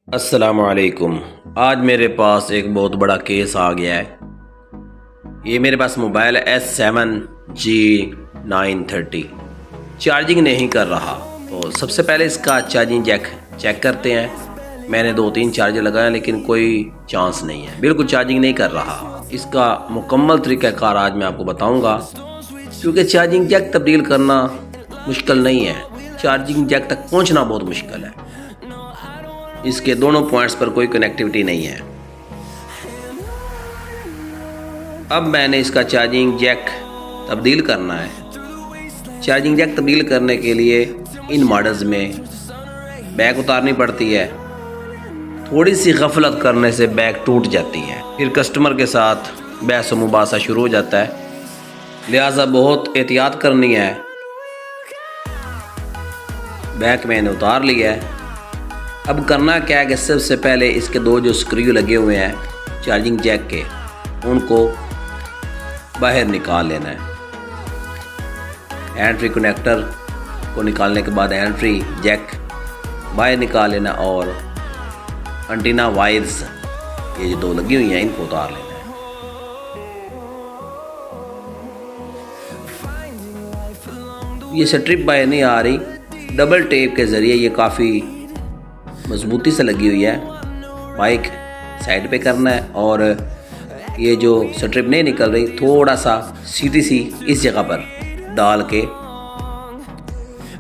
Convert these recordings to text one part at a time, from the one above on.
अस्सलामुअलैकुम। आज मेरे पास एक बहुत बड़ा केस आ गया है। ये मेरे पास मोबाइल है S7G930, चार्जिंग नहीं कर रहा। तो सबसे पहले इसका चार्जिंग जैक चेक करते हैं। मैंने 2-3 चार्जर लगाए लेकिन कोई चांस नहीं है, बिल्कुल चार्जिंग नहीं कर रहा। इसका मुकम्मल तरीक़ाकार आज मैं आपको बताऊंगा, क्योंकि चार्जिंग जैक तब्दील करना मुश्किल नहीं है, चार्जिंग जैक तक पहुंचना बहुत मुश्किल है। इसके दोनों पॉइंट्स पर कोई कनेक्टिविटी नहीं है। अब मैंने इसका चार्जिंग जैक तब्दील करना है। चार्जिंग जैक तब्दील करने के लिए इन मॉडल्स में बैक उतारनी पड़ती है। थोड़ी सी गफलत करने से बैक टूट जाती है, फिर कस्टमर के साथ बहस मुबासा शुरू हो जाता है। लिहाजा बहुत एहतियात करनी है। बैक मैंने उतार लिया है। अब करना क्या है कि सबसे पहले इसके दो जो स्क्रू लगे हुए हैं चार्जिंग जैक के, उनको बाहर निकाल लेना है। हैंड फ्री कनेक्टर को निकालने के बाद हैंड फ्री जैक बाहर निकाल लेना और एंटीना वायर्स ये जो दो लगी हुई हैं इनको उतार लेना है। ये स्ट्रिप बाहर नहीं आ रही, डबल टेप के ज़रिए ये काफ़ी मजबूती से लगी हुई है। बाइक साइड पे करना है और ये जो स्ट्रिप नहीं निकल रही थोड़ा सा सीधी सी इस जगह पर डाल के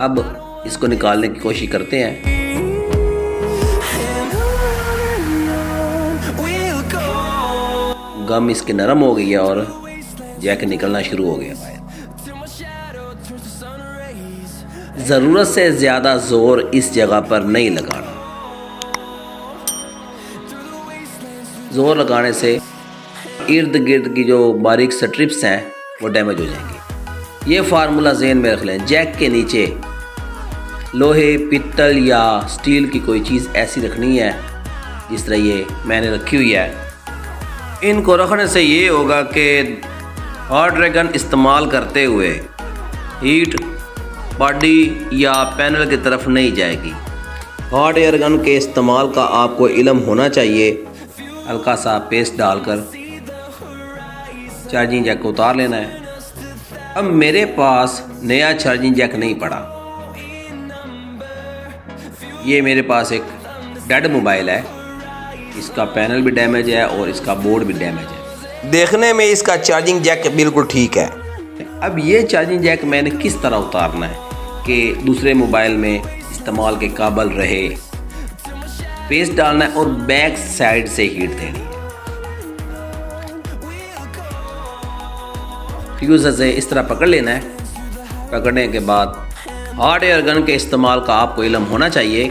अब इसको निकालने की कोशिश करते हैं। गम इसकी नरम हो गई है और जैक निकलना शुरू हो गया। ज़रूरत से ज़्यादा ज़ोर इस जगह पर नहीं लगाना। ज़ोर लगाने से इर्द गिर्द की जो बारीक स्ट्रिप्स हैं वो डैमेज हो जाएंगी। ये फार्मूला ज़हन में रख लें। जैक के नीचे लोहे, पित्तल या स्टील की कोई चीज़ ऐसी रखनी है जिस तरह ये मैंने रखी हुई है। इनको रखने से ये होगा कि हॉट एयर गन इस्तेमाल करते हुए हीट बॉडी या पैनल की तरफ नहीं जाएगी। हॉट एयर गन के इस्तेमाल का आपको इल्म होना चाहिए। हल्का सा पेस्ट डालकर चार्जिंग जैक को उतार लेना है। अब मेरे पास नया चार्जिंग जैक नहीं पड़ा। ये मेरे पास एक डेड मोबाइल है, इसका पैनल भी डैमेज है और इसका बोर्ड भी डैमेज है। देखने में इसका चार्जिंग जैक बिल्कुल ठीक है। अब ये चार्जिंग जैक मैंने किस तरह उतारना है कि दूसरे मोबाइल में इस्तेमाल के काबिल रहे। पेस्ट डालना है और बैक साइड से हीट देनी है। फ्यूज़र से इस तरह पकड़ लेना है। पकड़ने के बाद हॉट एयर गन के इस्तेमाल का आपको इल्म होना चाहिए।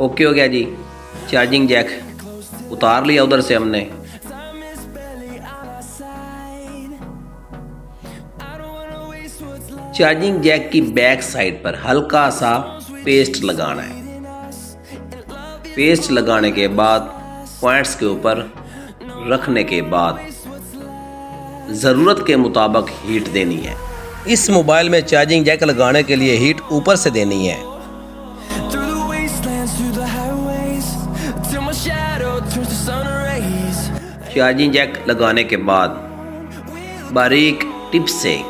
ओके हो गया जी। चार्जिंग जैक उतार लिया उधर से हमने। चार्जिंग जैक की बैक साइड पर हल्का सा पेस्ट लगाना है। पेस्ट लगाने के बाद पॉइंट्स के ऊपर रखने के बाद ज़रूरत के मुताबिक हीट देनी है। इस मोबाइल में चार्जिंग जैक लगाने के लिए हीट ऊपर से देनी है। चार्जिंग जैक लगाने के बाद बारीक टिप से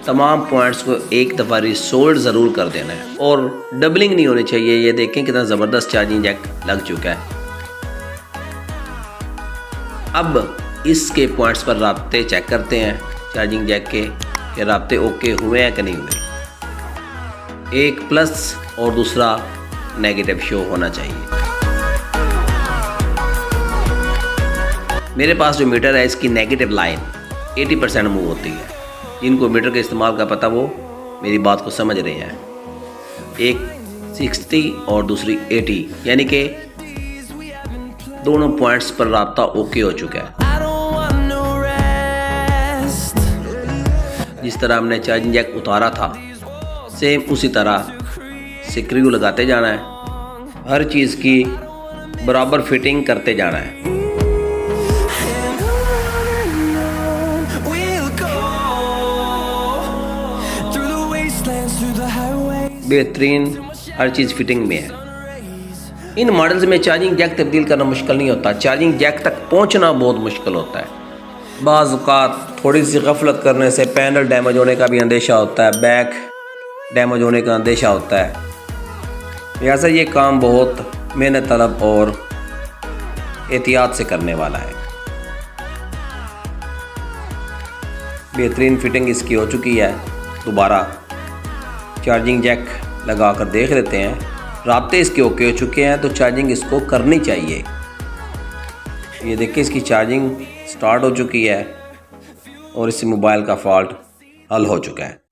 तमाम पॉइंट्स को एक दफ़ा रिसोल्ड ज़रूर कर देना है और डबलिंग नहीं होनी चाहिए। ये देखें कितना ज़बरदस्त चार्जिंग जैक लग चुका है। अब इसके पॉइंट्स पर राब्ते चेक करते हैं चार्जिंग जैक के कि राब्ते ओके हुए हैं कि नहीं हुए। एक प्लस और दूसरा नेगेटिव शो होना चाहिए। मेरे पास जो मीटर है इसकी नेगेटिव लाइन 80% मूव होती है। जिनको मीटर के इस्तेमाल का पता वो मेरी बात को समझ रहे हैं। एक 60 और दूसरी 80, यानी कि दोनों पॉइंट्स पर राब्ता ओके हो चुका है। जिस तरह हमने चार्जिंग जैक उतारा था सेम उसी तरह स्क्रू लगाते जाना है। हर चीज़ की बराबर फिटिंग करते जाना है। बेहतरीन हर चीज़ फिटिंग में है। इन मॉडल्स में चार्जिंग जैक तब्दील करना मुश्किल नहीं होता, चार्जिंग जैक तक पहुंचना बहुत मुश्किल होता है। बाज़ औक़ात थोड़ी सी गफलत करने से पैनल डैमेज होने का भी अंदेशा होता है, बैक डैमेज होने का अंदेशा होता है। लिहाजा ये काम बहुत मेहनत तलब और एहतियात से करने वाला है। बेहतरीन फिटिंग इसकी हो चुकी है। दोबारा चार्जिंग जैक लगा कर देख लेते हैं। राब्ते इसके ओके हो चुके हैं, तो चार्जिंग इसको करनी चाहिए। ये देखिए इसकी चार्जिंग स्टार्ट हो चुकी है और इससे मोबाइल का फॉल्ट हल हो चुका है।